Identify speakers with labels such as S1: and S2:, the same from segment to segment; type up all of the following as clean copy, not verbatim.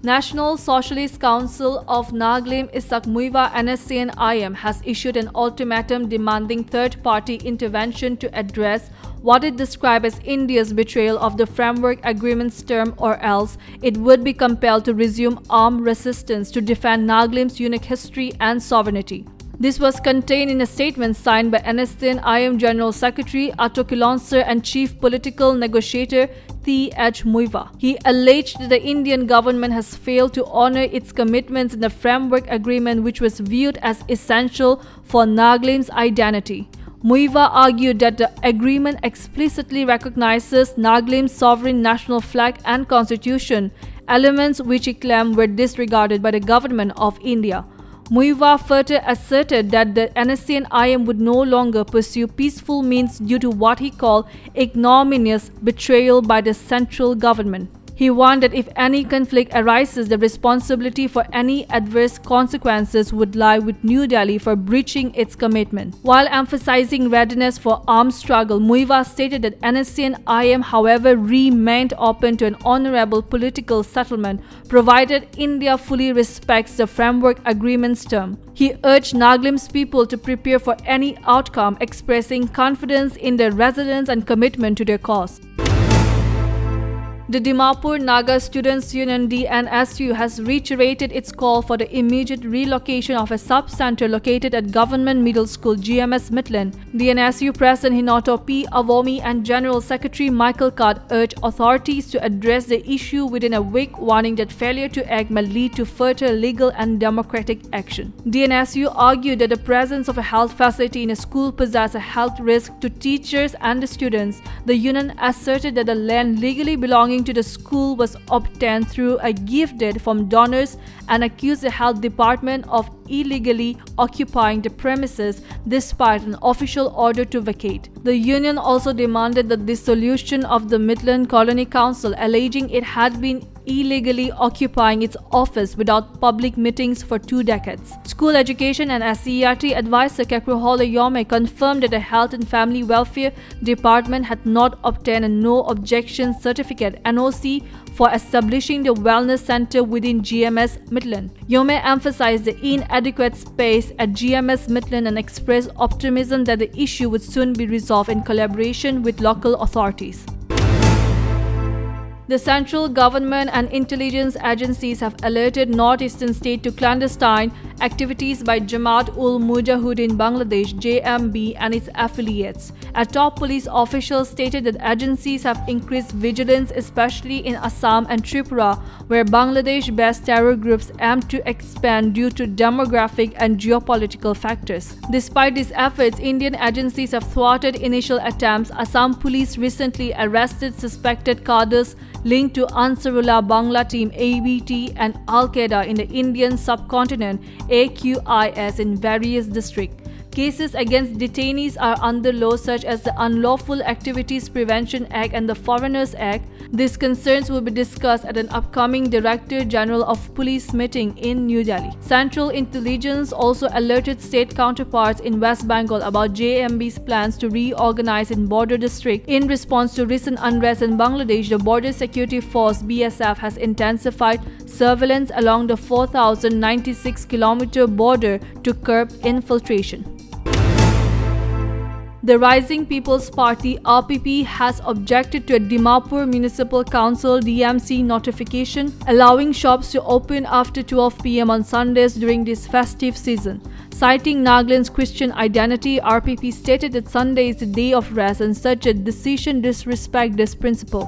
S1: National Socialist Council of Nagaland Isak Muiva NSCN-IM has issued an ultimatum demanding third-party intervention to address what it described as India's betrayal of the framework agreement's term, or else it would be compelled to resume armed resistance to defend Nagaland's unique history and sovereignty. This was contained in a statement signed by NSCN-IM General Secretary Ato Kilonsar and Chief Political Negotiator NE8 Muiva. He alleged that the Indian government has failed to honor its commitments in the framework agreement, which was viewed as essential for Nagaland's identity. Muiva argued that the agreement explicitly recognizes Nagaland's sovereign national flag and constitution, elements which he claimed were disregarded by the government of India. Muiva further asserted that the NSCN-IM would no longer pursue peaceful means due to what he called ignominious betrayal by the central government. He warned that if any conflict arises, the responsibility for any adverse consequences would lie with New Delhi for breaching its commitment. While emphasizing readiness for armed struggle, Muiva stated that NSCN-IM, however, remained open to an honorable political settlement, provided India fully respects the framework agreement's term. He urged Nagaland's people to prepare for any outcome, expressing confidence in their resilience and commitment to their cause. The Dimapur Naga Students' Union (NSU) has reiterated its call for the immediate relocation of a sub-center located at Government Middle School GMS Midland. The NSU President Hinoto P. Avomi and General Secretary Michael Card urged authorities to address the issue within a week, warning that failure to act may lead to further legal and democratic action. The NSU argued that the presence of a health facility in a school poses a health risk to teachers and the students. The union asserted that the land legally belonging to the school was obtained through a gift deed from donors and accused the health department of illegally occupying the premises despite an official order to vacate. The union also demanded the dissolution of the Midland Colony Council, alleging it had been illegally occupying its office without public meetings for 2 decades. School Education and SCERT advisor Kekruhola Yome confirmed that the Health and Family Welfare Department had not obtained a no objection certificate (NOC) for establishing the wellness center within GMS Midland. Yome emphasized the inadequate space at GMS Midland and expressed optimism that the issue would soon be resolved in collaboration with local authorities. The central government and intelligence agencies have alerted northeastern state to clandestine activities by Jamaat-ul-Mujahideen Bangladesh (JMB) and its affiliates. A top police official stated that agencies have increased vigilance, especially in Assam and Tripura, where Bangladesh-based terror groups aim to expand due to demographic and geopolitical factors. Despite these efforts, Indian agencies have thwarted initial attempts. Assam police recently arrested suspected cadres linked to Ansarullah Bangla Team (ABT) and Al-Qaeda in the Indian subcontinent (AQIS) in various districts. Cases against detainees are under laws such as the Unlawful Activities Prevention Act and the Foreigners Act. These concerns will be discussed at an upcoming Director General of Police meeting in New Delhi. Central Intelligence also alerted state counterparts in West Bengal about JMB's plans to reorganize in border district. In response to recent unrest in Bangladesh, the Border Security Force (BSF) has intensified surveillance along the 4,096-kilometer border to curb infiltration. The Rising People's Party (RPP) has objected to a Dimapur Municipal Council (DMC) notification allowing shops to open after 12 p.m. on Sundays during this festive season. Citing Nagaland's Christian identity, RPP stated that Sunday is a day of rest and such a decision disrespects this principle.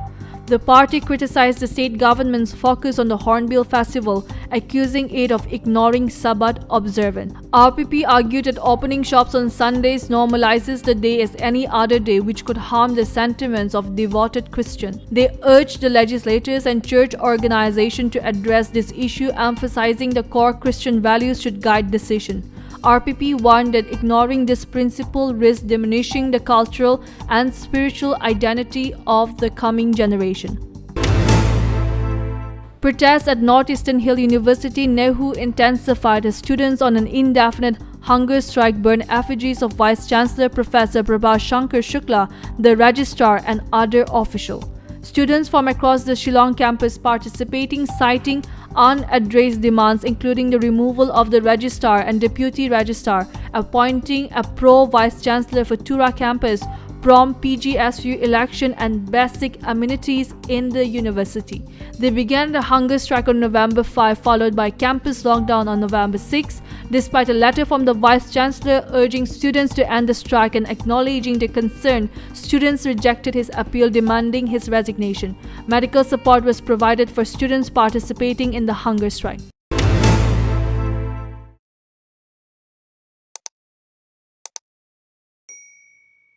S1: The party criticized the state government's focus on the Hornbill Festival, accusing it of ignoring Sabbath observance. RPP argued that opening shops on Sundays normalizes the day as any other day, which could harm the sentiments of devoted Christians. They urged the legislators and church organizations to address this issue, emphasizing the core Christian values should guide decision. RPP warned that ignoring this principle risks diminishing the cultural and spiritual identity of the coming generation. Protests at Northeastern Hill University NEHU intensified as students on an indefinite hunger strike burned effigies of Vice Chancellor Professor Prabhas Shankar Shukla, the registrar, and other officials. Students from across the Shillong campus participating, citing unaddressed demands including the removal of the registrar and deputy registrar, appointing a pro-vice chancellor for Tura campus, prompt PGSU election and basic amenities in the university. They began the hunger strike on November 5, followed by campus lockdown on November 6. Despite a letter from the Vice Chancellor urging students to end the strike and acknowledging their concern, students rejected his appeal demanding his resignation. Medical support was provided for students participating in the hunger strike.